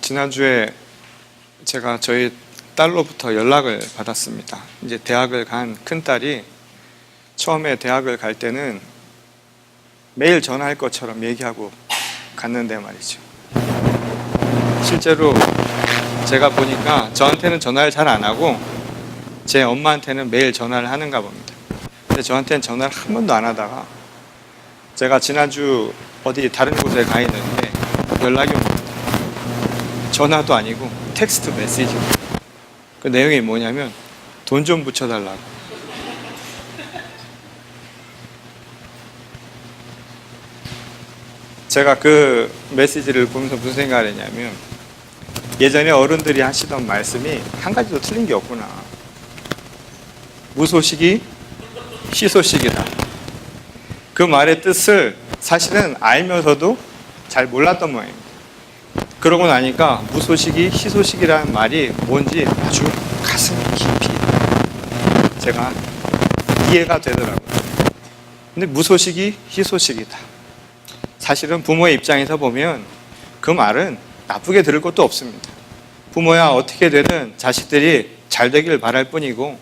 지난주에 제가 저희 딸로부터 연락을 받았습니다. 이제 대학을 간 큰딸이 처음에 대학을 갈 때는 매일 전화할 것처럼 얘기하고 갔는데 말이죠. 실제로 제가 보니까 저한테는 전화를 잘 안 하고 제 엄마한테는 매일 전화를 하는가 봅니다. 근데 저한테는 전화를 한 번도 안 하다가 제가 지난주 어디 다른 곳에 가 있는데 연락이 옵니다. 전화도 아니고 텍스트 메시지. 그 내용이 뭐냐면 돈 좀 붙여달라고. 제가 그 메시지를 보면서 무슨 생각을 했냐면 예전에 어른들이 하시던 말씀이 한 가지도 틀린 게 없구나. 무소식이 희소식이다. 그 말의 뜻을 사실은 알면서도 잘 몰랐던 모양입니다. 그러고 나니까 무소식이 희소식이라는 말이 뭔지 아주 가슴 깊이 제가 이해가 되더라고요. 근데 무소식이 희소식이다. 사실은 부모의 입장에서 보면 그 말은 나쁘게 들을 것도 없습니다. 부모야 어떻게 되든 자식들이 잘 되길 바랄 뿐이고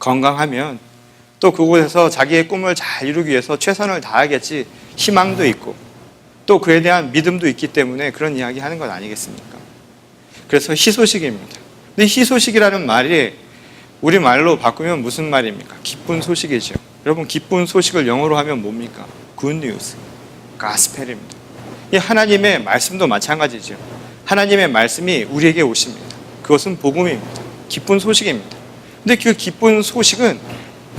건강하면 또 그곳에서 자기의 꿈을 잘 이루기 위해서 최선을 다하겠지 희망도 있고 또 그에 대한 믿음도 있기 때문에 그런 이야기 하는 건 아니겠습니까? 그래서 희소식입니다. 근데 희소식이라는 말이 우리말로 바꾸면 무슨 말입니까? 기쁜 소식이죠. 여러분 기쁜 소식을 영어로 하면 뭡니까? Good news, 가스펠입니다. 이 하나님의 말씀도 마찬가지죠. 하나님의 말씀이 우리에게 오십니다. 그것은 복음입니다. 기쁜 소식입니다. 근데 그 기쁜 소식은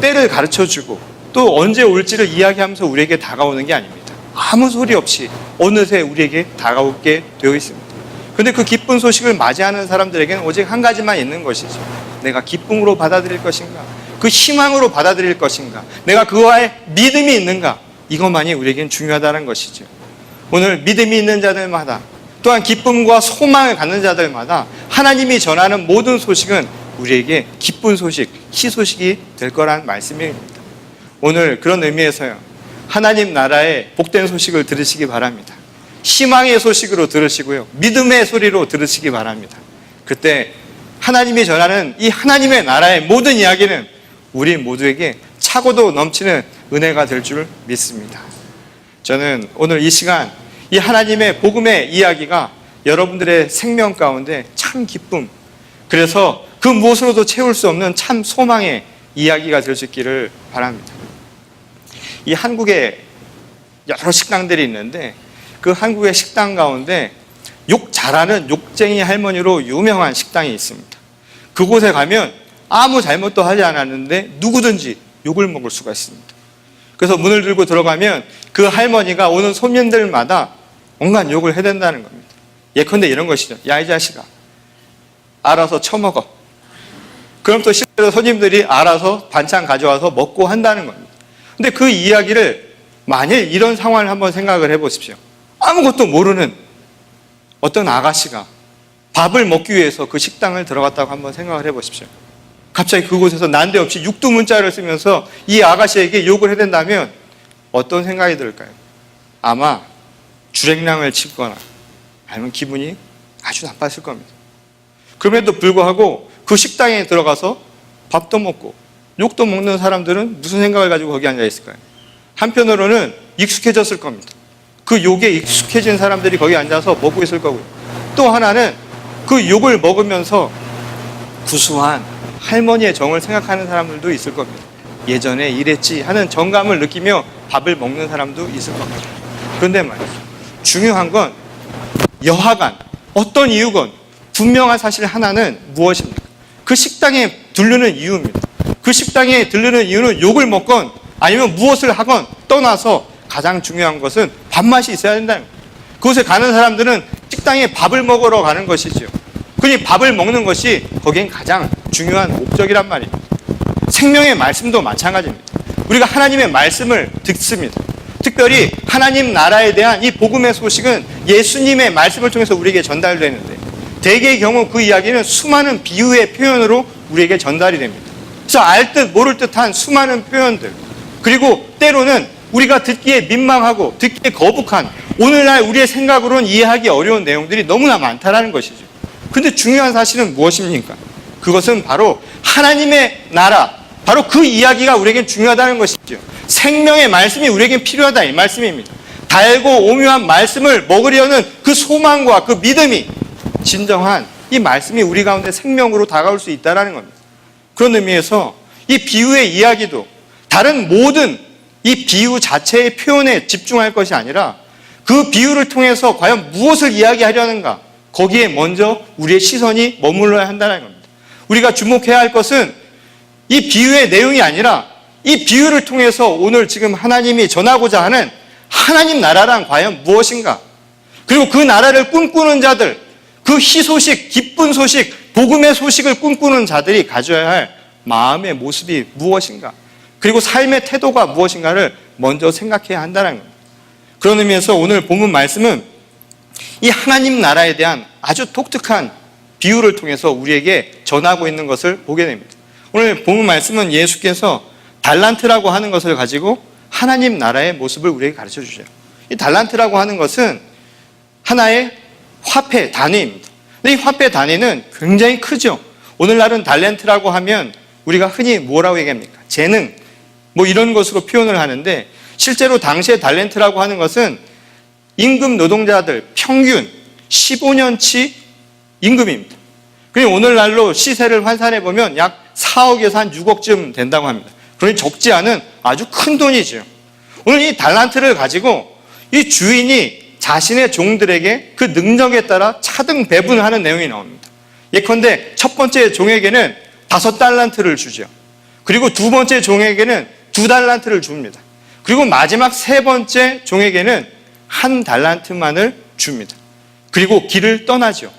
때를 가르쳐주고 또 언제 올지를 이야기하면서 우리에게 다가오는 게 아닙니다. 아무 소리 없이 어느새 우리에게 다가오게 되어 있습니다. 그런데 그 기쁜 소식을 맞이하는 사람들에게는 오직 한 가지만 있는 것이죠. 내가 기쁨으로 받아들일 것인가? 그 희망으로 받아들일 것인가? 내가 그와의 믿음이 있는가? 이것만이 우리에겐 중요하다는 것이죠. 오늘 믿음이 있는 자들마다 또한 기쁨과 소망을 갖는 자들마다 하나님이 전하는 모든 소식은 우리에게 기쁜 소식, 희소식이 될 거란 말씀입니다. 오늘 그런 의미에서요. 하나님 나라의 복된 소식을 들으시기 바랍니다. 희망의 소식으로 들으시고요. 믿음의 소리로 들으시기 바랍니다. 그때 하나님이 전하는 이 하나님의 나라의 모든 이야기는 우리 모두에게 차고도 넘치는 은혜가 될 줄 믿습니다. 저는 오늘 이 시간 이 하나님의 복음의 이야기가 여러분들의 생명 가운데 참 기쁨, 그래서 그 무엇으로도 채울 수 없는 참 소망의 이야기가 될 수 있기를 바랍니다. 이 한국에 여러 식당들이 있는데 그 한국의 식당 가운데 욕 잘하는 욕쟁이 할머니로 유명한 식당이 있습니다. 그곳에 가면 아무 잘못도 하지 않았는데 누구든지 욕을 먹을 수가 있습니다. 그래서 문을 들고 들어가면 그 할머니가 오는 손님들마다 온갖 욕을 해댄다는 겁니다. 예컨대 이런 것이죠. 야, 이 자식아, 알아서 처먹어. 그럼 또 실제로 손님들이 알아서 반찬 가져와서 먹고 한다는 겁니다. 근데 그 이야기를 만일 이런 상황을 한번 생각을 해보십시오. 아무것도 모르는 어떤 아가씨가 밥을 먹기 위해서 그 식당을 들어갔다고 한번 생각을 해보십시오. 갑자기 그곳에서 난데없이 육두문자를 쓰면서 이 아가씨에게 욕을 해댄다면 어떤 생각이 들까요? 아마 주랭랑을 치거나 아니면 기분이 아주 나빴을 겁니다. 그럼에도 불구하고 그 식당에 들어가서 밥도 먹고 욕도 먹는 사람들은 무슨 생각을 가지고 거기 앉아 있을까요? 한편으로는 익숙해졌을 겁니다. 그 욕에 익숙해진 사람들이 거기 앉아서 먹고 있을 거고요. 또 하나는 그 욕을 먹으면서 구수한 할머니의 정을 생각하는 사람들도 있을 겁니다. 예전에 이랬지 하는 정감을 느끼며 밥을 먹는 사람도 있을 겁니다. 그런데 말이죠. 중요한 건 여하간 어떤 이유건 분명한 사실 하나는 무엇입니까? 그 식당에 들르는 이유입니다. 그 식당에 들르는 이유는 욕을 먹건 아니면 무엇을 하건 떠나서 가장 중요한 것은 밥맛이 있어야 된다는 거예요. 그곳에 가는 사람들은 식당에 밥을 먹으러 가는 것이죠. 그러니 밥을 먹는 것이 거기엔 가장 중요한 목적이란 말입니다. 생명의 말씀도 마찬가지입니다. 우리가 하나님의 말씀을 듣습니다. 특별히 하나님 나라에 대한 이 복음의 소식은 예수님의 말씀을 통해서 우리에게 전달되는데 대개의 경우 그 이야기는 수많은 비유의 표현으로 우리에게 전달이 됩니다. 그래서 알 듯 모를 듯한 수많은 표현들, 그리고 때로는 우리가 듣기에 민망하고 듣기에 거북한, 오늘날 우리의 생각으로는 이해하기 어려운 내용들이 너무나 많다라는 것이죠. 근데 중요한 사실은 무엇입니까? 그것은 바로 하나님의 나라, 바로 그 이야기가 우리에겐 중요하다는 것이죠. 생명의 말씀이 우리에겐 필요하다, 이 말씀입니다. 달고 오묘한 말씀을 먹으려는 그 소망과 그 믿음이, 진정한 이 말씀이 우리 가운데 생명으로 다가올 수 있다는 겁니다. 그런 의미에서 이 비유의 이야기도 다른 모든 이 비유 자체의 표현에 집중할 것이 아니라 그 비유를 통해서 과연 무엇을 이야기하려는가, 거기에 먼저 우리의 시선이 머물러야 한다는 겁니다. 우리가 주목해야 할 것은 이 비유의 내용이 아니라 이 비유를 통해서 오늘 지금 하나님이 전하고자 하는 하나님 나라란 과연 무엇인가, 그리고 그 나라를 꿈꾸는 자들, 그 희소식, 기쁜 소식, 복음의 소식을 꿈꾸는 자들이 가져야 할 마음의 모습이 무엇인가, 그리고 삶의 태도가 무엇인가를 먼저 생각해야 한다는 겁니다. 그런 의미에서 오늘 본문 말씀은 이 하나님 나라에 대한 아주 독특한 비유를 통해서 우리에게 전하고 있는 것을 보게 됩니다. 오늘 본문 말씀은 예수께서 달란트라고 하는 것을 가지고 하나님 나라의 모습을 우리에게 가르쳐 주셔요. 이 달란트라고 하는 것은 하나의 화폐 단위입니다. 근데 이 화폐 단위는 굉장히 크죠. 오늘날은 달란트라고 하면 우리가 흔히 뭐라고 얘기합니까? 재능, 뭐 이런 것으로 표현을 하는데, 실제로 당시에 달란트라고 하는 것은 임금 노동자들 평균 15년치 임금입니다. 그리고 오늘날로 시세를 환산해 보면 약 4억에서 한 6억쯤 된다고 합니다. 그러니 적지 않은 아주 큰 돈이죠. 오늘 이 달란트를 가지고 이 주인이 자신의 종들에게 그 능력에 따라 차등 배분하는 내용이 나옵니다. 예컨대 첫 번째 종에게는 5달란트를 주죠. 그리고 두 번째 종에게는 2달란트를 줍니다. 그리고 마지막 세 번째 종에게는 1달란트만을 줍니다. 그리고 길을 떠나죠.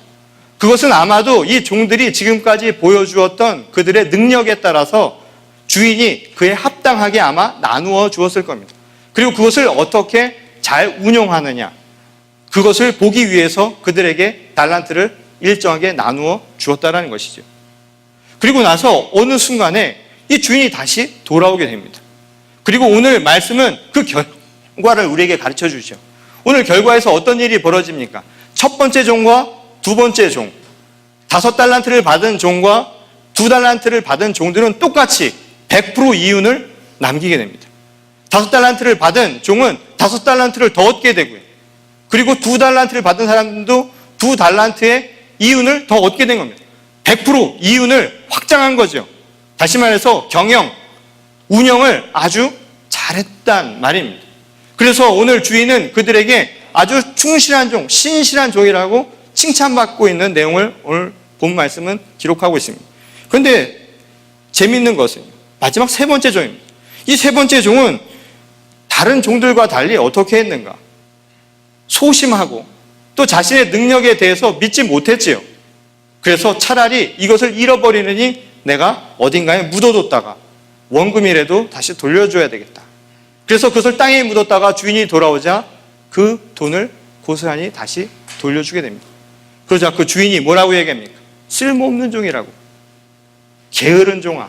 그것은 아마도 이 종들이 지금까지 보여주었던 그들의 능력에 따라서 주인이 그에 합당하게 아마 나누어 주었을 겁니다. 그리고 그것을 어떻게 잘 운용하느냐, 그것을 보기 위해서 그들에게 달란트를 일정하게 나누어 주었다는 것이죠. 그리고 나서 어느 순간에 이 주인이 다시 돌아오게 됩니다. 그리고 오늘 말씀은 그 결과를 우리에게 가르쳐 주죠. 오늘 결과에서 어떤 일이 벌어집니까? 첫 번째 종과 두 번째 종, 5달란트를 받은 종과 2달란트를 받은 종들은 똑같이 100% 이윤을 남기게 됩니다. 5달란트를 받은 종은 5달란트를 더 얻게 되고요. 그리고 2달란트를 받은 사람도 2달란트의 이윤을 더 얻게 된 겁니다. 100% 이윤을 확장한 거죠. 다시 말해서 경영, 운영을 아주 잘했단 말입니다. 그래서 오늘 주인은 그들에게 아주 충실한 종, 신실한 종이라고 칭찬받고 있는 내용을 오늘 본 말씀은 기록하고 있습니다. 그런데 재미있는 것은 마지막 세 번째 종입니다. 이 세 번째 종은 다른 종들과 달리 어떻게 했는가? 소심하고 또 자신의 능력에 대해서 믿지 못했지요. 그래서 차라리 이것을 잃어버리느니 내가 어딘가에 묻어뒀다가 원금이라도 다시 돌려줘야 되겠다. 그래서 그것을 땅에 묻었다가 주인이 돌아오자 그 돈을 고스란히 다시 돌려주게 됩니다. 그러자 그 주인이 뭐라고 얘기합니까? 쓸모없는 종이라고, 게으른 종아,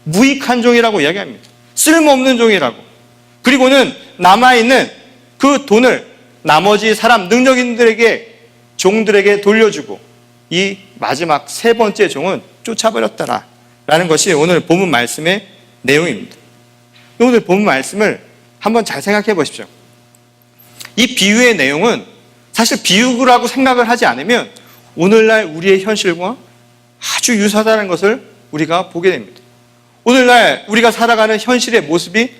무익한 종이라고 이야기합니다. 쓸모없는 종이라고. 그리고는 남아있는 그 돈을 나머지 사람 능력 있는들에게, 종들에게 돌려주고 이 마지막 세 번째 종은 쫓아버렸더라 라는 것이 오늘 본문 말씀의 내용입니다. 오늘 본문 말씀을 한번 잘 생각해 보십시오. 이 비유의 내용은 사실 비유라고 생각을 하지 않으면 오늘날 우리의 현실과 아주 유사하다는 것을 우리가 보게 됩니다. 오늘날 우리가 살아가는 현실의 모습이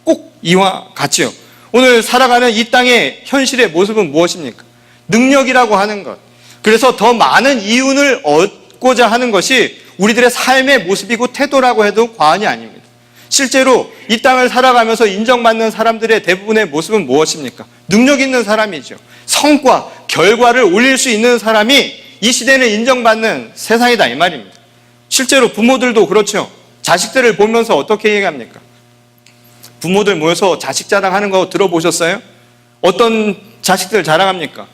꼭 이와 같지요. 오늘 살아가는 이 땅의 현실의 모습은 무엇입니까? 능력이라고 하는 것. 그래서 더 많은 이윤을 얻고자 하는 것이 우리들의 삶의 모습이고 태도라고 해도 과언이 아닙니다. 실제로 이 땅을 살아가면서 인정받는 사람들의 대부분의 모습은 무엇입니까? 능력 있는 사람이죠. 성과, 결과를 올릴 수 있는 사람이 이 시대는 인정받는 세상이다 이 말입니다. 실제로 부모들도 그렇죠. 자식들을 보면서 어떻게 얘기합니까? 부모들 모여서 자식 자랑하는 거 들어보셨어요? 어떤 자식들 자랑합니까?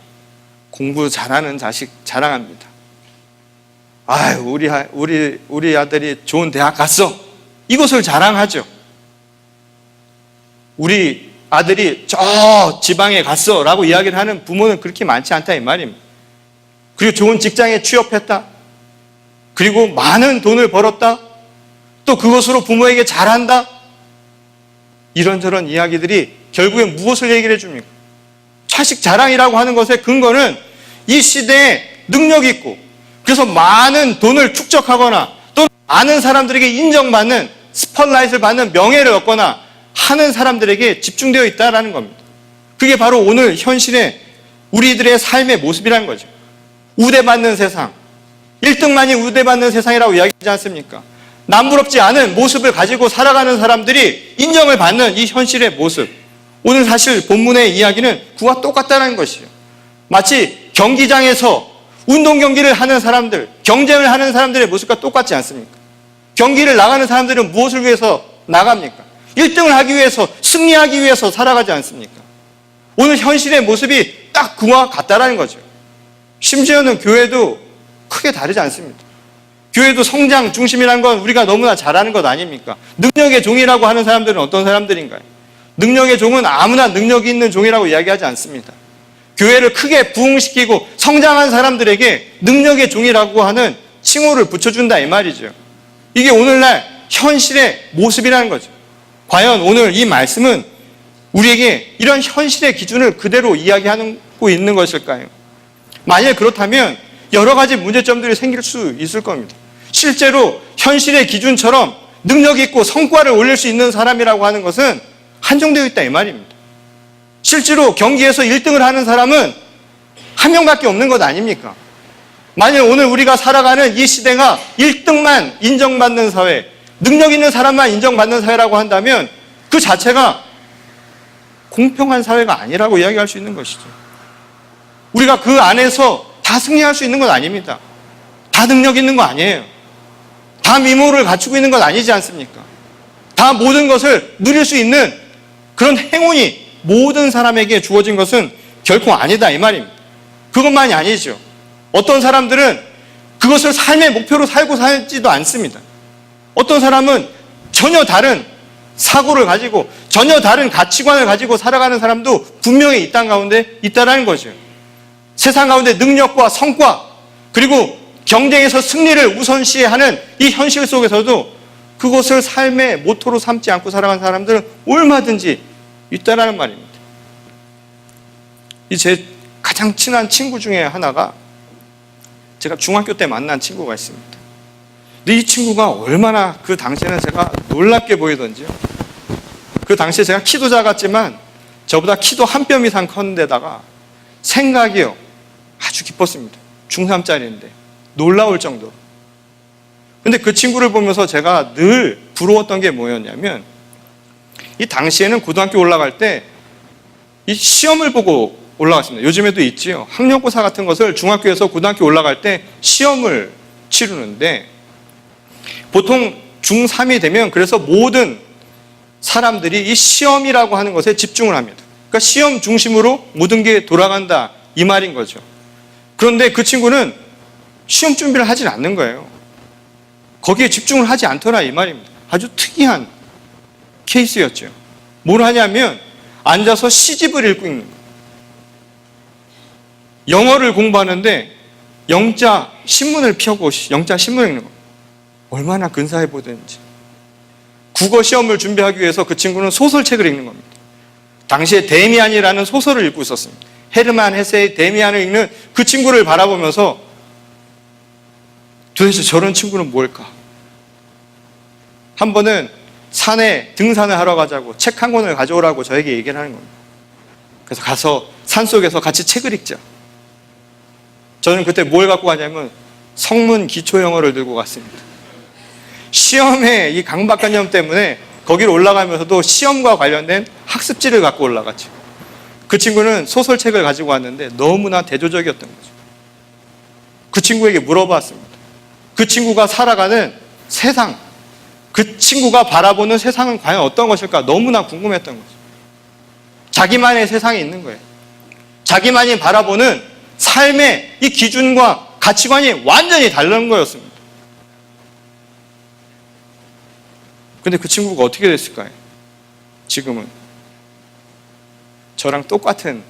공부 잘하는 자식 자랑합니다. 아유, 우리 아들이 좋은 대학 갔어. 이것을 자랑하죠. 우리 아들이 저 지방에 갔어 라고 이야기를 하는 부모는 그렇게 많지 않다 이 말입니다. 그리고 좋은 직장에 취업했다. 그리고 많은 돈을 벌었다. 또 그것으로 부모에게 잘한다. 이런저런 이야기들이 결국엔 무엇을 얘기를 해줍니까? 자식 자랑이라고 하는 것의 근거는 이 시대에 능력 있고 그래서 많은 돈을 축적하거나 또 많은 사람들에게 인정받는 스팟라이트를 받는 명예를 얻거나 하는 사람들에게 집중되어 있다는 겁니다. 그게 바로 오늘 현실의 우리들의 삶의 모습이라는 거죠. 우대받는 세상, 1등만이 우대받는 세상이라고 이야기하지 않습니까? 남부럽지 않은 모습을 가지고 살아가는 사람들이 인정을 받는 이 현실의 모습. 오늘 사실 본문의 이야기는 그와 똑같다는 것이죠. 마치 경기장에서 운동 경기를 하는 사람들, 경쟁을 하는 사람들의 모습과 똑같지 않습니까? 경기를 나가는 사람들은 무엇을 위해서 나갑니까? 1등을 하기 위해서, 승리하기 위해서 살아가지 않습니까? 오늘 현실의 모습이 딱 그와 같다라는 거죠. 심지어는 교회도 크게 다르지 않습니다. 교회도 성장 중심이라는 건 우리가 너무나 잘 아는 것 아닙니까? 능력의 종이라고 하는 사람들은 어떤 사람들인가요? 능력의 종은 아무나 능력이 있는 종이라고 이야기하지 않습니다. 교회를 크게 부흥시키고 성장한 사람들에게 능력의 종이라고 하는 칭호를 붙여준다 이 말이죠. 이게 오늘날 현실의 모습이라는 거죠. 과연 오늘 이 말씀은 우리에게 이런 현실의 기준을 그대로 이야기하고 있는 것일까요? 만약 그렇다면 여러 가지 문제점들이 생길 수 있을 겁니다. 실제로 현실의 기준처럼 능력 있고 성과를 올릴 수 있는 사람이라고 하는 것은 한정되어 있다 이 말입니다. 실제로 경기에서 1등을 하는 사람은 한 명밖에 없는 것 아닙니까? 만약 오늘 우리가 살아가는 이 시대가 1등만 인정받는 사회, 능력 있는 사람만 인정받는 사회라고 한다면 그 자체가 공평한 사회가 아니라고 이야기할 수 있는 것이죠. 우리가 그 안에서 다 승리할 수 있는 건 아닙니다. 다 능력 있는 거 아니에요. 다 미모를 갖추고 있는 건 아니지 않습니까? 다 모든 것을 누릴 수 있는 그런 행운이 모든 사람에게 주어진 것은 결코 아니다 이 말입니다. 그것만이 아니죠. 어떤 사람들은 그것을 삶의 목표로 살지도 않습니다. 어떤 사람은 전혀 다른 사고를 가지고 전혀 다른 가치관을 가지고 살아가는 사람도 분명히 이 땅 가운데 있다는 거죠. 세상 가운데 능력과 성과 그리고 경쟁에서 승리를 우선시하는 이 현실 속에서도 그것을 삶의 모토로 삼지 않고 살아가는 사람들은 얼마든지 있다는 말입니다. 제 가장 친한 친구 중에 하나가 제가 중학교 때 만난 친구가 있습니다. 근데 이 친구가 얼마나 그 당시에는 제가 놀랍게 보이던지요. 그 당시에 제가 키도 작았지만 저보다 키도 한 뼘 이상 컸는데다가 생각이요. 아주 깊었습니다. 중3짜리인데 놀라울 정도로. 근데 그 친구를 보면서 제가 늘 부러웠던 게 뭐였냐면 이 당시에는 고등학교 올라갈 때 이 시험을 보고 올라갔습니다. 요즘에도 있지요. 학력고사 같은 것을 중학교에서 고등학교 올라갈 때 시험을 치르는데 보통 중3이 되면 그래서 모든 사람들이 이 시험이라고 하는 것에 집중을 합니다. 그러니까 시험 중심으로 모든 게 돌아간다 이 말인 거죠. 그런데 그 친구는 시험 준비를 하질 않는 거예요. 거기에 집중을 하지 않더라 이 말입니다. 아주 특이한 케이스였죠. 뭘 하냐면 앉아서 시집을 읽고 있는 거예요. 영어를 공부하는데 영자 신문을 펴고 영자 신문을 읽는 거예요. 얼마나 근사해 보이는지. 국어 시험을 준비하기 위해서 그 친구는 소설책을 읽는 겁니다. 당시에 데미안이라는 소설을 읽고 있었습니다. 헤르만 헤세의 데미안을 읽는 그 친구를 바라보면서 도대체 저런 친구는 뭘까? 한 번은 산에 등산을 하러 가자고 책 한 권을 가져오라고 저에게 얘기를 하는 겁니다. 그래서 가서 산속에서 같이 책을 읽자. 저는 그때 뭘 갖고 가냐면 성문 기초 영어를 들고 갔습니다. 시험에 이 강박관념 때문에 거기로 올라가면서도 시험과 관련된 학습지를 갖고 올라갔죠. 그 친구는 소설책을 가지고 왔는데 너무나 대조적이었던 거죠. 그 친구에게 물어봤습니다. 그 친구가 살아가는 세상, 그 친구가 바라보는 세상은 과연 어떤 것일까 너무나 궁금했던 거죠. 자기만의 세상이 있는 거예요. 자기만이 바라보는 삶의 이 기준과 가치관이 완전히 다른 거였습니다. 근데 그 친구가 어떻게 됐을까요? 지금은 저랑 똑같은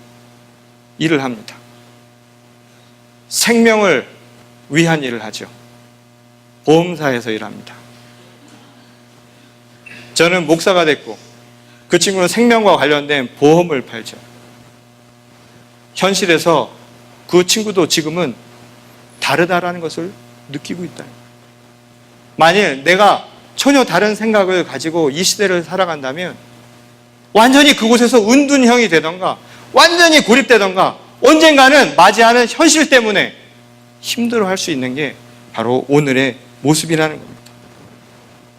일을 합니다. 생명을 위한 일을 하죠. 보험사에서 일합니다. 저는 목사가 됐고 그 친구는 생명과 관련된 보험을 팔죠. 현실에서 그 친구도 지금은 다르다라는 것을 느끼고 있다. 만일 내가 전혀 다른 생각을 가지고 이 시대를 살아간다면 완전히 그곳에서 은둔형이 되던가 완전히 고립되던가 언젠가는 맞이하는 현실 때문에 힘들어할 수 있는 게 바로 오늘의 모습이라는 겁니다.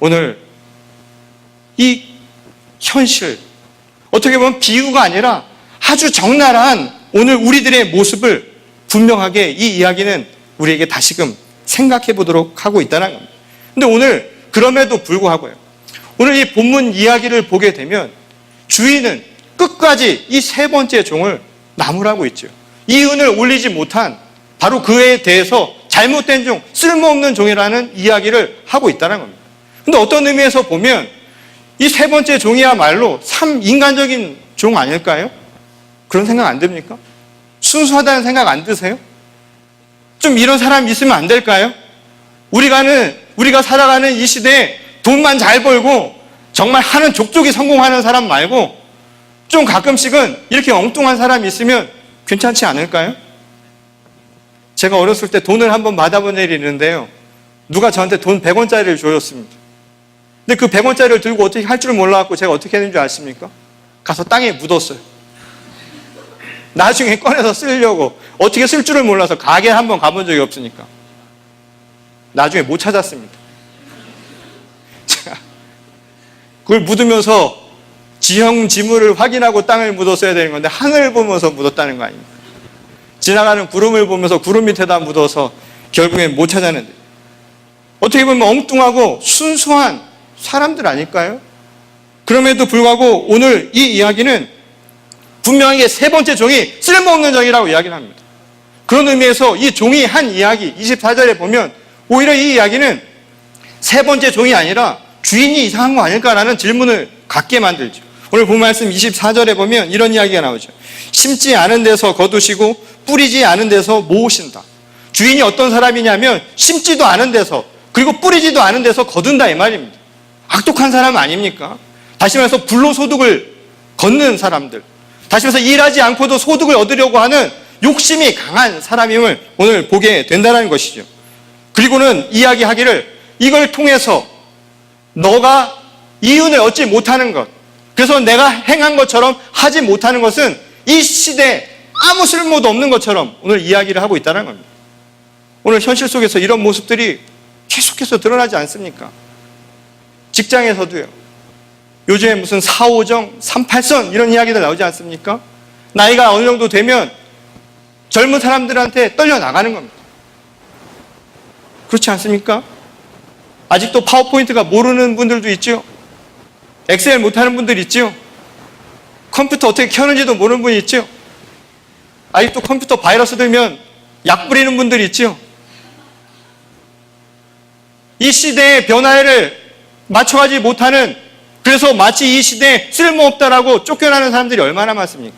오늘 이 현실, 어떻게 보면 비유가 아니라 아주 적나라한 오늘 우리들의 모습을 분명하게 이 이야기는 우리에게 다시금 생각해 보도록 하고 있다는 겁니다. 근데 오늘 그럼에도 불구하고요, 오늘 이 본문 이야기를 보게 되면 주인은 끝까지 이 세 번째 종을 나무라고 있죠. 이 은을 올리지 못한 바로 그에 대해서 잘못된 종, 쓸모없는 종이라는 이야기를 하고 있다는 겁니다. 근데 어떤 의미에서 보면 이 세 번째 종이야말로 참 인간적인 종 아닐까요? 그런 생각 안 듭니까? 순수하다는 생각 안 드세요? 좀 이런 사람 있으면 안 될까요? 우리가 살아가는 이 시대에 돈만 잘 벌고 정말 하는 족족이 성공하는 사람 말고 좀 가끔씩은 이렇게 엉뚱한 사람이 있으면 괜찮지 않을까요? 제가 어렸을 때 돈을 한번 받아본 일이 있는데요. 누가 저한테 돈 100원짜리를 줘줬습니다. 근데 그 100원짜리를 들고 어떻게 할 줄 몰라갖고 제가 어떻게 했는 줄 아십니까? 가서 땅에 묻었어요. 나중에 꺼내서 쓰려고 어떻게 쓸 줄을 몰라서 가게 한번 가본 적이 없으니까 나중에 못 찾았습니다. 그걸 묻으면서 지형 지물을 확인하고 땅을 묻었어야 되는 건데 하늘 보면서 묻었다는 거 아닙니까? 지나가는 구름을 보면서 구름 밑에다 묻어서 결국엔 못 찾았는데 어떻게 보면 엉뚱하고 순수한 사람들 아닐까요? 그럼에도 불구하고 오늘 이 이야기는 분명하게 세 번째 종이 쓸모없는 종이라고 이야기를 합니다. 그런 의미에서 이 종이 한 이야기 24절에 보면 오히려 이 이야기는 세 번째 종이 아니라 주인이 이상한 거 아닐까라는 질문을 갖게 만들죠. 오늘 본 말씀 24절에 보면 이런 이야기가 나오죠. 심지 않은 데서 거두시고 뿌리지 않은 데서 모으신다. 주인이 어떤 사람이냐면 심지도 않은 데서 그리고 뿌리지도 않은 데서 거둔다 이 말입니다. 악독한 사람 아닙니까? 다시 말해서 불로소득을 걷는 사람들, 다시 말해서 일하지 않고도 소득을 얻으려고 하는 욕심이 강한 사람임을 오늘 보게 된다는 것이죠. 그리고는 이야기하기를 이걸 통해서 너가 이윤을 얻지 못하는 것, 그래서 내가 행한 것처럼 하지 못하는 것은 이 시대에 아무 쓸모도 없는 것처럼 오늘 이야기를 하고 있다는 겁니다. 오늘 현실 속에서 이런 모습들이 계속해서 드러나지 않습니까? 직장에서도요. 요즘에 무슨 4호정, 38선 이런 이야기들 나오지 않습니까? 나이가 어느 정도 되면 젊은 사람들한테 떨려 나가는 겁니다. 그렇지 않습니까? 아직도 파워포인트가 모르는 분들도 있죠. 엑셀 못하는 분들 있죠. 컴퓨터 어떻게 켜는지도 모르는 분이 있죠. 아직도 컴퓨터 바이러스 들면 약 뿌리는 분들이 있죠. 이 시대의 변화를 맞춰가지 못하는, 그래서 마치 이 시대에 쓸모없다라고 쫓겨나는 사람들이 얼마나 많습니까?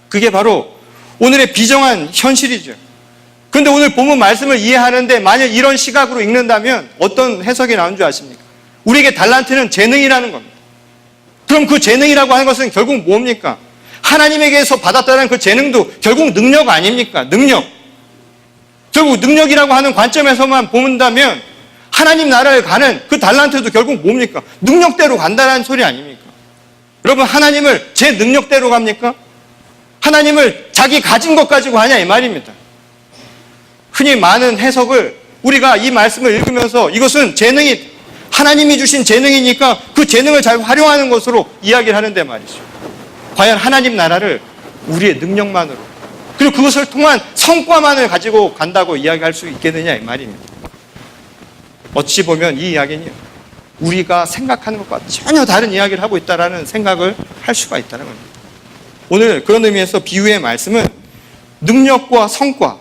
그게 바로 오늘의 비정한 현실이죠. 그런데 오늘 본문 말씀을 이해하는데 만약 이런 시각으로 읽는다면 어떤 해석이 나온 줄 아십니까? 우리에게 달란트는 재능이라는 겁니다. 그럼 그 재능이라고 하는 것은 결국 뭡니까? 하나님에게서 받았다는 그 재능도 결국 능력 아닙니까? 능력. 결국 능력이라고 하는 관점에서만 본다면 하나님 나라에 가는 그 달란트도 결국 뭡니까? 능력대로 간다는 소리 아닙니까? 여러분, 하나님을 제 능력대로 갑니까? 하나님을 자기 가진 것 가지고 하냐 이 말입니다. 흔히 많은 해석을 우리가 이 말씀을 읽으면서 이것은 재능이 하나님이 주신 재능이니까 그 재능을 잘 활용하는 것으로 이야기를 하는데 말이죠. 과연 하나님 나라를 우리의 능력만으로 그리고 그것을 통한 성과만을 가지고 간다고 이야기할 수 있겠느냐 이 말입니다. 어찌 보면 이 이야기는 우리가 생각하는 것과 전혀 다른 이야기를 하고 있다는 생각을 할 수가 있다는 겁니다. 오늘 그런 의미에서 비유의 말씀은 능력과 성과,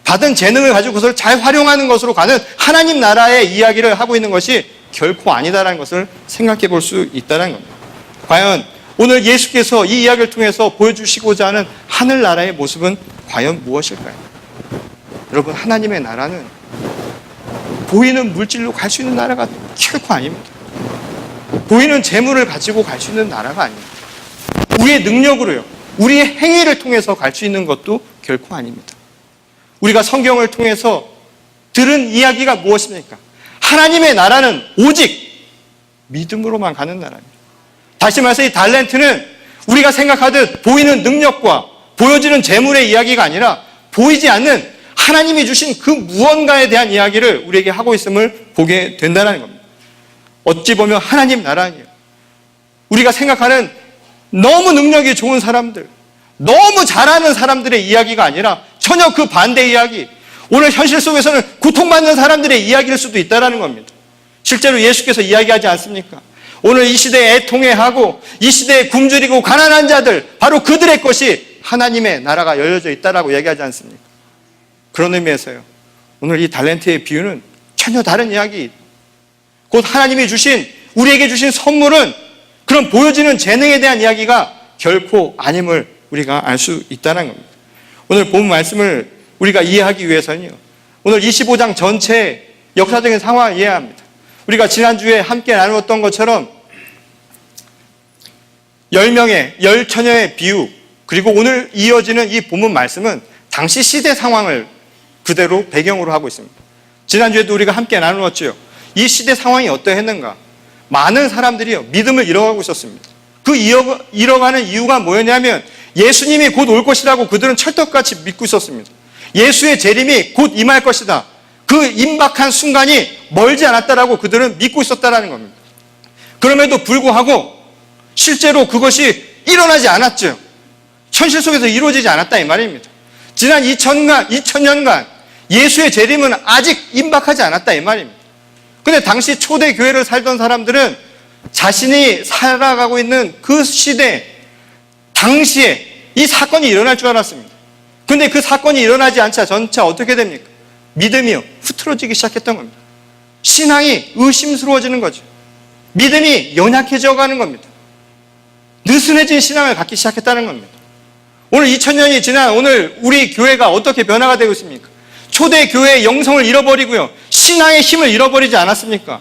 받은 재능을 가지고 그것을 잘 활용하는 것으로 가는 하나님 나라의 이야기를 하고 있는 것이 결코 아니다라는 것을 생각해 볼 수 있다는 겁니다. 과연 오늘 예수께서 이 이야기를 통해서 보여주시고자 하는 하늘나라의 모습은 과연 무엇일까요? 여러분, 하나님의 나라는 보이는 물질로 갈 수 있는 나라가 결코 아닙니다. 보이는 재물을 가지고 갈 수 있는 나라가 아닙니다. 우리의 능력으로요, 우리의 행위를 통해서 갈 수 있는 것도 결코 아닙니다. 우리가 성경을 통해서 들은 이야기가 무엇입니까? 하나님의 나라는 오직 믿음으로만 가는 나라입니다. 다시 말해서 이 달란트는 우리가 생각하듯 보이는 능력과 보여지는 재물의 이야기가 아니라 보이지 않는 하나님이 주신 그 무언가에 대한 이야기를 우리에게 하고 있음을 보게 된다는 겁니다. 어찌 보면 하나님 나라니요, 우리가 생각하는 너무 능력이 좋은 사람들, 너무 잘하는 사람들의 이야기가 아니라 전혀 그 반대 이야기, 오늘 현실 속에서는 고통받는 사람들의 이야기일 수도 있다는 겁니다. 실제로 예수께서 이야기하지 않습니까? 오늘 이 시대에 애통해하고 이 시대에 굶주리고 가난한 자들, 바로 그들의 것이 하나님의 나라가 열려져 있다라고 얘기하지 않습니까? 그런 의미에서요, 오늘 이 달란트의 비유는 전혀 다른 이야기, 곧 하나님이 주신, 우리에게 주신 선물은 그런 보여지는 재능에 대한 이야기가 결코 아님을 우리가 알 수 있다는 겁니다. 오늘 본 말씀을 우리가 이해하기 위해서는요, 오늘 25장 전체의 역사적인 상황을 이해해야 합니다. 우리가 지난주에 함께 나누었던 것처럼 10명의, 10처녀의 비유, 그리고 오늘 이어지는 이 본문 말씀은 당시 시대 상황을 그대로 배경으로 하고 있습니다. 지난주에도 우리가 함께 나누었죠. 이 시대 상황이 어떠했는가? 많은 사람들이요, 믿음을 잃어가고 있었습니다. 그 잃어가는 이유가 뭐였냐면 예수님이 곧 올 것이라고 그들은 철떡같이 믿고 있었습니다. 예수의 재림이 곧 임할 것이다. 그 임박한 순간이 멀지 않았다라고 그들은 믿고 있었다라는 겁니다. 그럼에도 불구하고 실제로 그것이 일어나지 않았죠. 현실 속에서 이루어지지 않았다 이 말입니다. 지난 2000년간 예수의 재림은 아직 임박하지 않았다 이 말입니다. 근데 당시 초대 교회를 살던 사람들은 자신이 살아가고 있는 그 시대, 당시에 이 사건이 일어날 줄 알았습니다. 근데 그 사건이 일어나지 않자 전차 어떻게 됩니까? 믿음이요, 흐트러지기 시작했던 겁니다. 신앙이 의심스러워지는 거죠. 믿음이 연약해져 가는 겁니다. 느슨해진 신앙을 갖기 시작했다는 겁니다. 오늘 2000년이 지난 오늘 우리 교회가 어떻게 변화가 되고 있습니까? 초대 교회의 영성을 잃어버리고요, 신앙의 힘을 잃어버리지 않았습니까?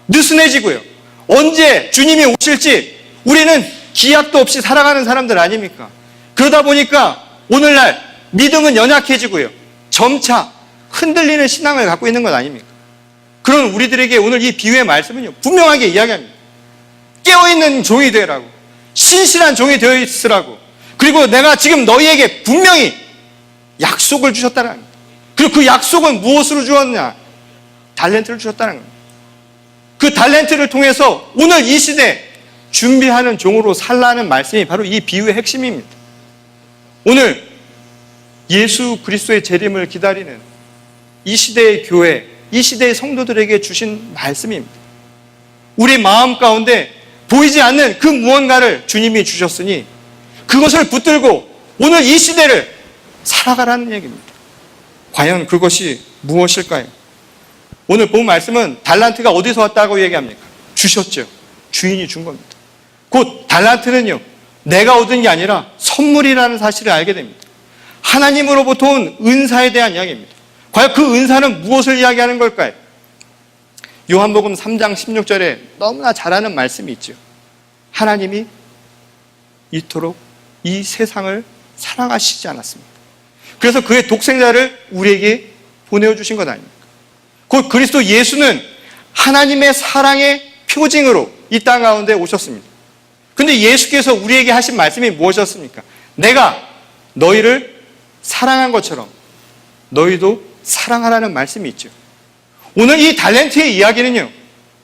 느슨해지고요, 언제 주님이 오실지 우리는 기약도 없이 살아가는 사람들 아닙니까? 그러다 보니까 오늘날 믿음은 연약해지고요, 점차 흔들리는 신앙을 갖고 있는 것 아닙니까? 그런 우리들에게 오늘 이 비유의 말씀은요, 분명하게 이야기합니다. 깨어있는 종이 되라고, 신실한 종이 되어 있으라고, 그리고 내가 지금 너희에게 분명히 약속을 주셨다는 겁니다. 그리고 그 약속은 무엇으로 주었냐? 달란트를 주셨다는 겁니다. 그 달란트를 통해서 오늘 이 시대 준비하는 종으로 살라는 말씀이 바로 이 비유의 핵심입니다. 오늘 예수 그리스도의 재림을 기다리는 이 시대의 교회, 이 시대의 성도들에게 주신 말씀입니다. 우리 마음 가운데 보이지 않는 그 무언가를 주님이 주셨으니 그것을 붙들고 오늘 이 시대를 살아가라는 얘기입니다. 과연 그것이 무엇일까요? 오늘 본 말씀은 달란트가 어디서 왔다고 얘기합니까? 주셨죠. 주인이 준 겁니다. 곧 달란트는요, 내가 얻은 게 아니라 선물이라는 사실을 알게 됩니다. 하나님으로부터 온 은사에 대한 이야기입니다. 과연 그 은사는 무엇을 이야기하는 걸까요? 요한복음 3장 16절에 너무나 잘 아는 말씀이 있죠. 하나님이 이토록 이 세상을 사랑하시지 않았습니다. 그래서 그의 독생자를 우리에게 보내주신 것 아닙니까? 곧 그리스도 예수는 하나님의 사랑의 표징으로 이 땅 가운데 오셨습니다. 근데 예수께서 우리에게 하신 말씀이 무엇이었습니까? 내가 너희를 사랑한 것처럼 너희도 사랑하라는 말씀이 있죠. 오늘 이 달란트의 이야기는요,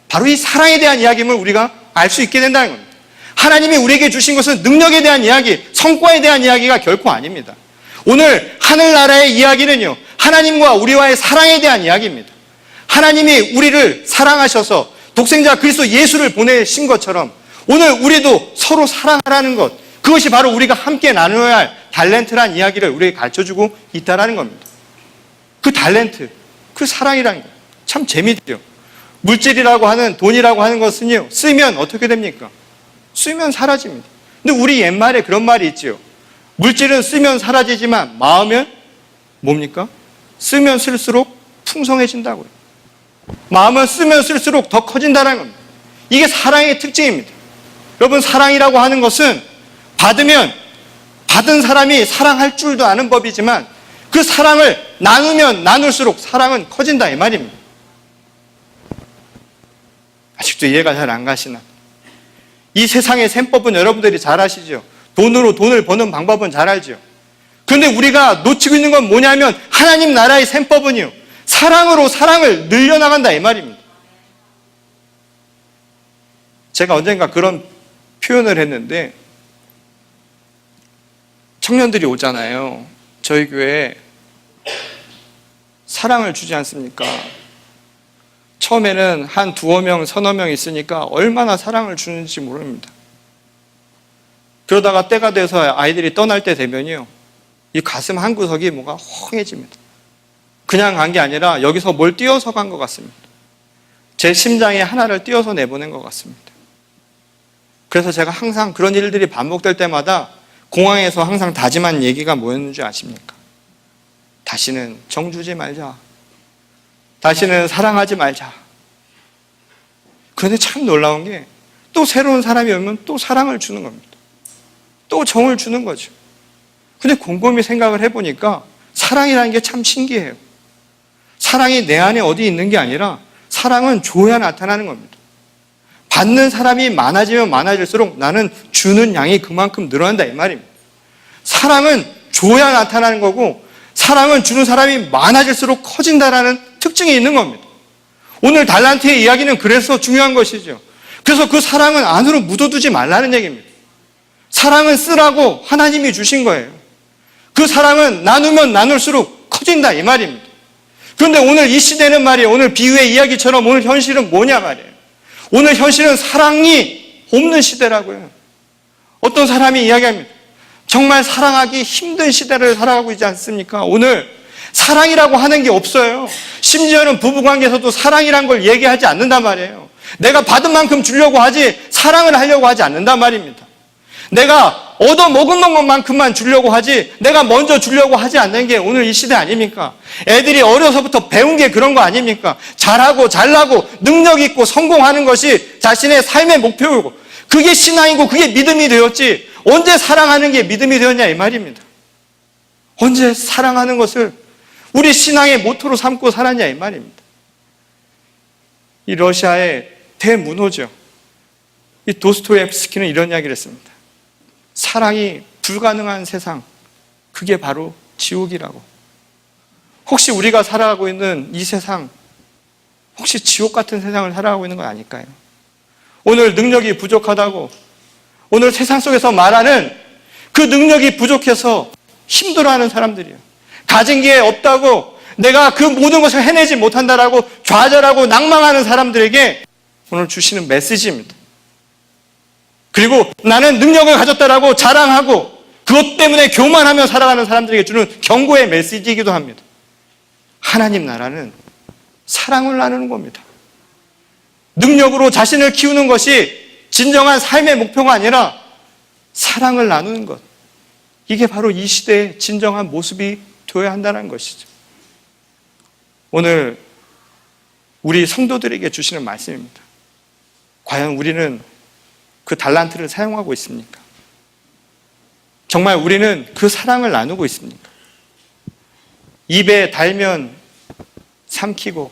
바로 이 사랑에 대한 이야기임을 우리가 알 수 있게 된다는 겁니다. 하나님이 우리에게 주신 것은 능력에 대한 이야기, 성과에 대한 이야기가 결코 아닙니다. 오늘 하늘나라의 이야기는요, 하나님과 우리와의 사랑에 대한 이야기입니다. 하나님이 우리를 사랑하셔서 독생자 그리스도 예수를 보내신 것처럼 오늘 우리도 서로 사랑하라는 것, 그것이 바로 우리가 함께 나누어야 할 달란트란 이야기를 우리에게 가르쳐주고 있다는 겁니다. 그 달란트, 그 사랑이라는 것 참 재미있죠. 물질이라고 하는, 돈이라고 하는 것은요, 쓰면 어떻게 됩니까? 쓰면 사라집니다. 근데 우리 옛말에 그런 말이 있죠. 물질은 쓰면 사라지지만 마음은 뭡니까? 쓰면 쓸수록 풍성해진다고요. 마음은 쓰면 쓸수록 더 커진다는 겁니다. 이게 사랑의 특징입니다. 여러분, 사랑이라고 하는 것은 받으면 받은 사람이 사랑할 줄도 아는 법이지만 그 사랑을 나누면 나눌수록 사랑은 커진다 이 말입니다. 아직도 이해가 잘 안 가시나? 이 세상의 셈법은 여러분들이 잘 아시죠? 돈으로 돈을 버는 방법은 잘 알죠? 그런데 우리가 놓치고 있는 건 뭐냐면 하나님 나라의 셈법은요, 사랑으로 사랑을 늘려나간다 이 말입니다. 제가 언젠가 그런 표현을 했는데, 청년들이 오잖아요. 저희 교회에 사랑을 주지 않습니까? 처음에는 한 두어 명, 서너 명 있으니까 얼마나 사랑을 주는지 모릅니다. 그러다가 때가 돼서 아이들이 떠날 때 되면요, 이 가슴 한 구석이 뭔가 헝해집니다. 그냥 간 게 아니라 여기서 뭘 띄어서 간 것 같습니다. 제 심장에 하나를 띄어서 내보낸 것 같습니다. 그래서 제가 항상 그런 일들이 반복될 때마다 공항에서 항상 다짐한 얘기가 뭐였는지 아십니까? 다시는 정 주지 말자. 다시는 사랑하지 말자. 그런데 참 놀라운 게 또 새로운 사람이 오면 또 사랑을 주는 겁니다. 또 정을 주는 거죠. 근데 곰곰이 생각을 해보니까 사랑이라는 게 참 신기해요. 사랑이 내 안에 어디 있는 게 아니라 사랑은 줘야 나타나는 겁니다. 받는 사람이 많아지면 많아질수록 나는 주는 양이 그만큼 늘어난다 이 말입니다. 사랑은 줘야 나타나는 거고 사랑은 주는 사람이 많아질수록 커진다라는 특징이 있는 겁니다. 오늘 달란트의 이야기는 그래서 중요한 것이죠. 그래서 그 사랑은 안으로 묻어두지 말라는 얘기입니다. 사랑은 쓰라고 하나님이 주신 거예요. 그 사랑은 나누면 나눌수록 커진다 이 말입니다. 그런데 오늘 이 시대는 말이에요, 오늘 비유의 이야기처럼 오늘 현실은 뭐냐 말이에요. 오늘 현실은 사랑이 없는 시대라고요. 어떤 사람이 이야기합니다. 정말 사랑하기 힘든 시대를 살아가고 있지 않습니까? 오늘 사랑이라고 하는 게 없어요. 심지어는 부부관계에서도 사랑이란 걸 얘기하지 않는단 말이에요. 내가 받은 만큼 주려고 하지 사랑을 하려고 하지 않는단 말입니다. 내가 얻어먹은 것만큼만 주려고 하지 내가 먼저 주려고 하지 않는 게 오늘 이 시대 아닙니까? 애들이 어려서부터 배운 게 그런 거 아닙니까? 잘하고 잘나고 능력 있고 성공하는 것이 자신의 삶의 목표이고 그게 신앙이고 그게 믿음이 되었지 언제 사랑하는 게 믿음이 되었냐 이 말입니다. 언제 사랑하는 것을 우리 신앙의 모토로 삼고 살았냐 이 말입니다. 이 러시아의 대문호죠. 이 도스토옙스키는 이런 이야기를 했습니다. 사랑이 불가능한 세상, 그게 바로 지옥이라고. 혹시 우리가 살아가고 있는 이 세상, 혹시 지옥 같은 세상을 살아가고 있는 건 아닐까요? 오늘 능력이 부족하다고, 오늘 세상 속에서 말하는 그 능력이 부족해서 힘들어하는 사람들이에요. 가진 게 없다고, 내가 그 모든 것을 해내지 못한다라고 좌절하고 낭망하는 사람들에게 오늘 주시는 메시지입니다. 그리고 나는 능력을 가졌다라고 자랑하고 그것 때문에 교만하며 살아가는 사람들에게 주는 경고의 메시지이기도 합니다. 하나님 나라는 사랑을 나누는 겁니다. 능력으로 자신을 키우는 것이 진정한 삶의 목표가 아니라 사랑을 나누는 것. 이게 바로 이 시대의 진정한 모습이 되어야 한다는 것이죠. 오늘 우리 성도들에게 주시는 말씀입니다. 과연 우리는 그 달란트를 사용하고 있습니까? 정말 우리는 그 사랑을 나누고 있습니까? 입에 달면 삼키고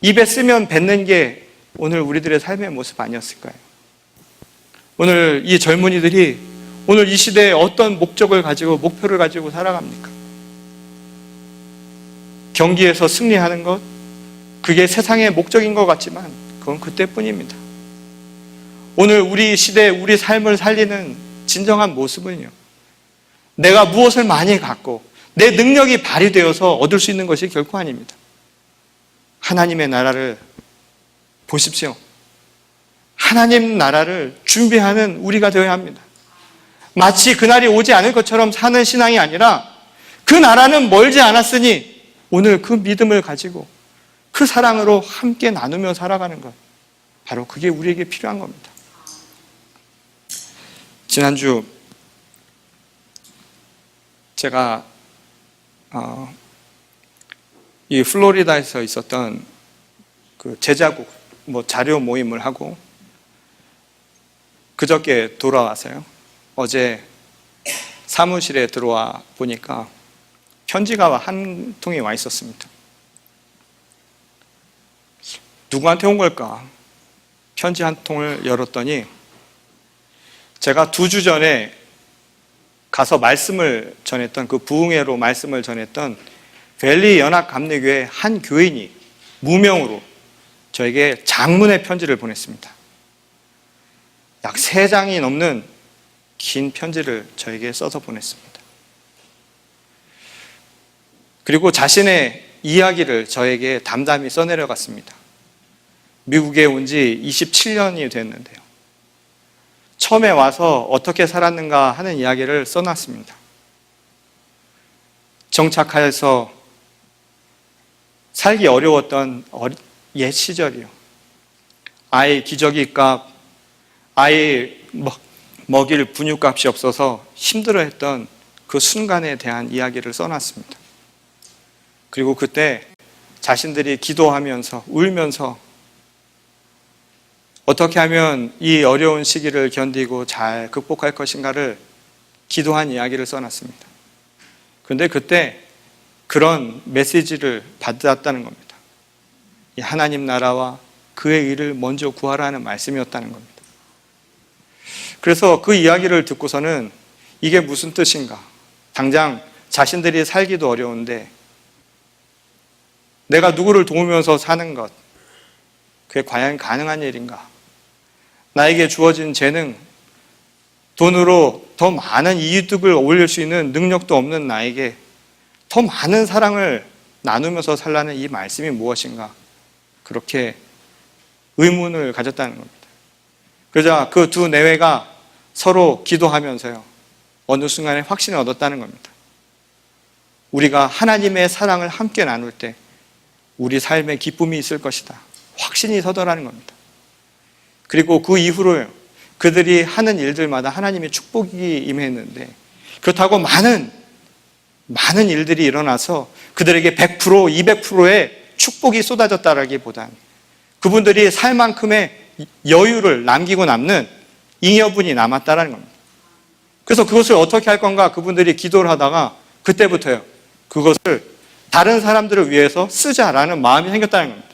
입에 쓰면 뱉는 게 오늘 우리들의 삶의 모습 아니었을까요? 오늘 이 젊은이들이 오늘 이 시대에 어떤 목적을 가지고 목표를 가지고 살아갑니까? 경기에서 승리하는 것, 그게 세상의 목적인 것 같지만 그건 그때뿐입니다. 오늘 우리 시대, 우리 삶을 살리는 진정한 모습은요, 내가 무엇을 많이 갖고 내 능력이 발휘되어서 얻을 수 있는 것이 결코 아닙니다. 하나님의 나라를 보십시오. 하나님 나라를 준비하는 우리가 되어야 합니다. 마치 그날이 오지 않을 것처럼 사는 신앙이 아니라 그 나라는 멀지 않았으니 오늘 그 믿음을 가지고 그 사랑으로 함께 나누며 살아가는 것, 바로 그게 우리에게 필요한 겁니다. 지난주 제가 이 플로리다에서 있었던 그 제자국 자료 모임을 하고 그저께 돌아와서요. 어제 사무실에 들어와 보니까 편지가 한 통이 와 있었습니다. 누구한테 온 걸까? 편지 한 통을 열었더니 제가 2주 전에 가서 말씀을 전했던 그 부흥회로 말씀을 전했던 밸리 연합감리교회 한 교인이 무명으로 저에게 장문의 편지를 보냈습니다. 약 3장이 넘는 긴 편지를 저에게 써서 보냈습니다. 그리고 자신의 이야기를 저에게 담담히 써내려갔습니다. 미국에 온 지 27년이 됐는데요. 처음에 와서 어떻게 살았는가 하는 이야기를 써놨습니다. 정착해서 살기 어려웠던 옛 시절이요. 아이 기저귀 값, 아이 먹일 분유값이 없어서 힘들어했던 그 순간에 대한 이야기를 써놨습니다. 그리고 그때 자신들이 기도하면서 울면서 어떻게 하면 이 어려운 시기를 견디고 잘 극복할 것인가를 기도한 이야기를 써놨습니다. 그런데 그때 그런 메시지를 받았다는 겁니다. 이 하나님 나라와 그의 일을 먼저 구하라는 말씀이었다는 겁니다. 그래서 그 이야기를 듣고서는 이게 무슨 뜻인가? 당장 자신들이 살기도 어려운데 내가 누구를 도우면서 사는 것, 그게 과연 가능한 일인가? 나에게 주어진 재능, 돈으로 더 많은 이득을 올릴 수 있는 능력도 없는 나에게 더 많은 사랑을 나누면서 살라는 이 말씀이 무엇인가? 그렇게 의문을 가졌다는 겁니다. 그러자 그 2 내외가 서로 기도하면서요, 어느 순간에 확신을 얻었다는 겁니다. 우리가 하나님의 사랑을 함께 나눌 때 우리 삶에 기쁨이 있을 것이다. 확신이 서더라는 겁니다. 그리고 그 이후로 그들이 하는 일들마다 하나님의 축복이 임했는데, 그렇다고 많은 일들이 일어나서 그들에게 100%, 200%의 축복이 쏟아졌다라기보다는 그분들이 살 만큼의 여유를 남기고 남는 잉여분이 남았다라는 겁니다. 그래서 그것을 어떻게 할 건가 그분들이 기도를 하다가 그때부터요, 그것을 다른 사람들을 위해서 쓰자라는 마음이 생겼다는 겁니다.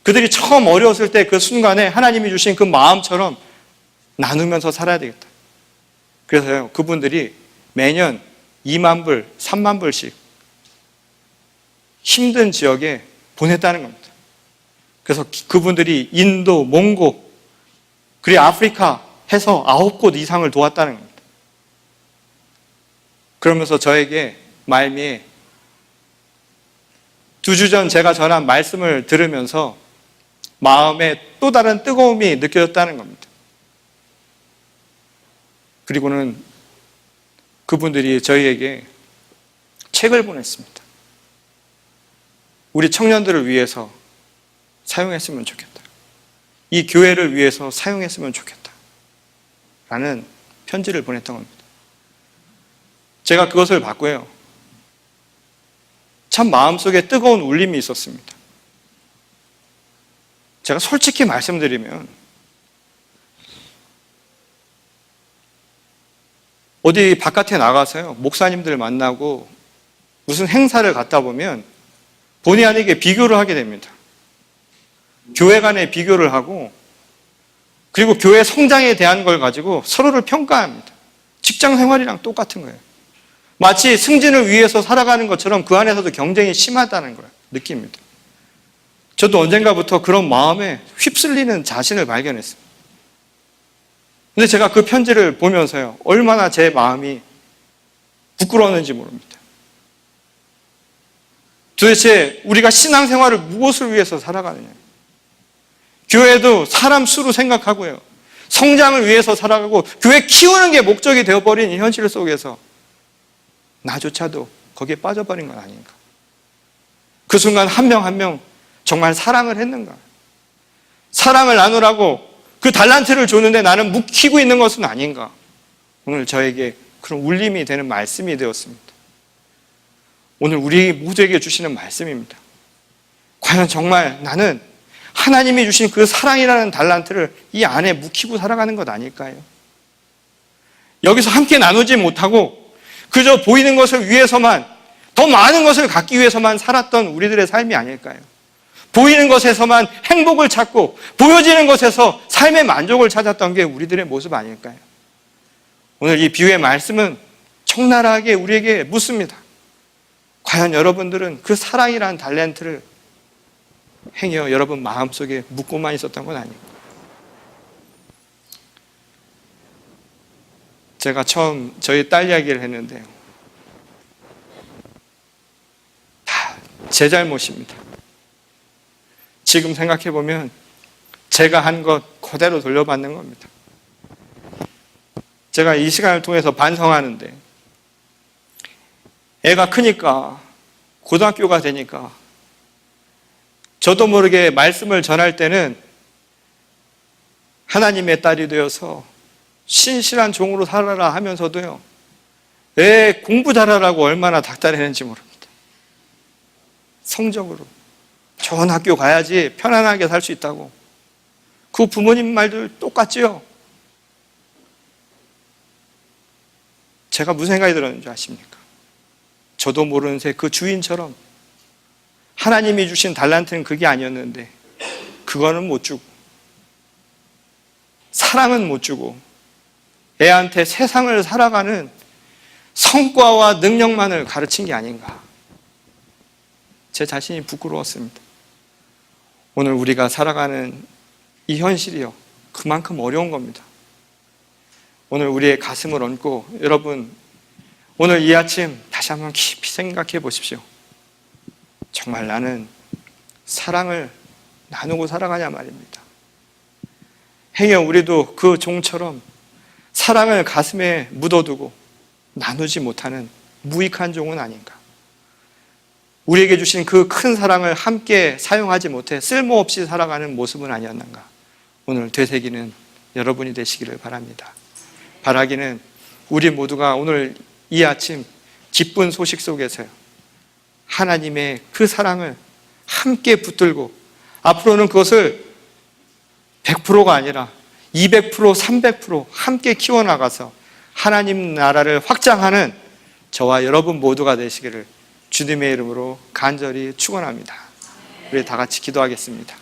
그들이 처음 어려웠을 때 그 순간에 하나님이 주신 그 마음처럼 나누면서 살아야 되겠다. 그래서요, 그분들이 매년 2만 불, 3만 불씩 힘든 지역에 보냈다는 겁니다. 그래서 그분들이 인도, 몽고, 그리고 아프리카 해서 9곳 이상을 도왔다는 겁니다. 그러면서 저에게 말미에 2주 전 제가 전한 말씀을 들으면서 마음에 또 다른 뜨거움이 느껴졌다는 겁니다. 그리고는 그분들이 저희에게 책을 보냈습니다. 우리 청년들을 위해서 사용했으면 좋겠다. 이 교회를 위해서 사용했으면 좋겠다. 라는 편지를 보냈던 겁니다. 제가 그것을 받고요, 참 마음속에 뜨거운 울림이 있었습니다. 제가 솔직히 말씀드리면 어디 바깥에 나가서요, 목사님들 만나고 무슨 행사를 갔다 보면 본의 아니게 비교를 하게 됩니다. 교회 간에 비교를 하고, 그리고 교회 성장에 대한 걸 가지고 서로를 평가합니다. 직장 생활이랑 똑같은 거예요. 마치 승진을 위해서 살아가는 것처럼 그 안에서도 경쟁이 심하다는 걸 느낍니다. 저도 언젠가부터 그런 마음에 휩쓸리는 자신을 발견했습니다. 근데 제가 그 편지를 보면서요, 얼마나 제 마음이 부끄러웠는지 모릅니다. 도대체 우리가 신앙생활을 무엇을 위해서 살아가느냐? 교회도 사람 수로 생각하고요, 성장을 위해서 살아가고 교회 키우는 게 목적이 되어버린 이 현실 속에서 나조차도 거기에 빠져버린 건 아닌가? 그 순간 한 명 한 명 정말 사랑을 했는가? 사랑을 나누라고 그 달란트를 줬는데 나는 묵히고 있는 것은 아닌가? 오늘 저에게 그런 울림이 되는 말씀이 되었습니다. 오늘 우리 모두에게 주시는 말씀입니다. 과연 정말 나는 하나님이 주신 그 사랑이라는 달란트를 이 안에 묵히고 살아가는 것 아닐까요? 여기서 함께 나누지 못하고 그저 보이는 것을 위해서만, 더 많은 것을 갖기 위해서만 살았던 우리들의 삶이 아닐까요? 보이는 것에서만 행복을 찾고 보여지는 것에서 삶의 만족을 찾았던 게 우리들의 모습 아닐까요? 오늘 이 비유의 말씀은 적나라하게 우리에게 묻습니다. 과연 여러분들은 그 사랑이라는 달란트를 행여 여러분 마음속에 묻고만 있었던 건 아닐까요? 제가 처음 저희 딸 이야기를 했는데요, 다 제 잘못입니다. 지금 생각해보면 제가 한 것 그대로 돌려받는 겁니다. 제가 이 시간을 통해서 반성하는데, 애가 크니까, 고등학교가 되니까 저도 모르게 말씀을 전할 때는 하나님의 딸이 되어서 신실한 종으로 살아라 하면서도요, 애 공부 잘하라고 얼마나 닥달했는지 모릅니다. 성적으로 좋은 학교 가야지 편안하게 살 수 있다고. 그 부모님 말들 똑같지요? 제가 무슨 생각이 들었는지 아십니까? 저도 모르는 새 그 주인처럼 하나님이 주신 달란트는 그게 아니었는데 그거는 못 주고, 사랑은 못 주고, 애한테 세상을 살아가는 성과와 능력만을 가르친 게 아닌가. 제 자신이 부끄러웠습니다. 오늘 우리가 살아가는 이 현실이요, 그만큼 어려운 겁니다. 오늘 우리의 가슴을 얹고, 여러분 오늘 이 아침 다시 한번 깊이 생각해 보십시오. 정말 나는 사랑을 나누고 살아가냐 말입니다. 행여 우리도 그 종처럼 사랑을 가슴에 묻어두고 나누지 못하는 무익한 종은 아닌가. 우리에게 주신 그 큰 사랑을 함께 사용하지 못해 쓸모없이 살아가는 모습은 아니었는가. 오늘 되새기는 여러분이 되시기를 바랍니다. 바라기는 우리 모두가 오늘 이 아침 기쁜 소식 속에서요, 하나님의 그 사랑을 함께 붙들고 앞으로는 그것을 100%가 아니라 200%, 300% 함께 키워나가서 하나님 나라를 확장하는 저와 여러분 모두가 되시기를 주님의 이름으로 간절히 축원합니다. 우리 다 같이 기도하겠습니다.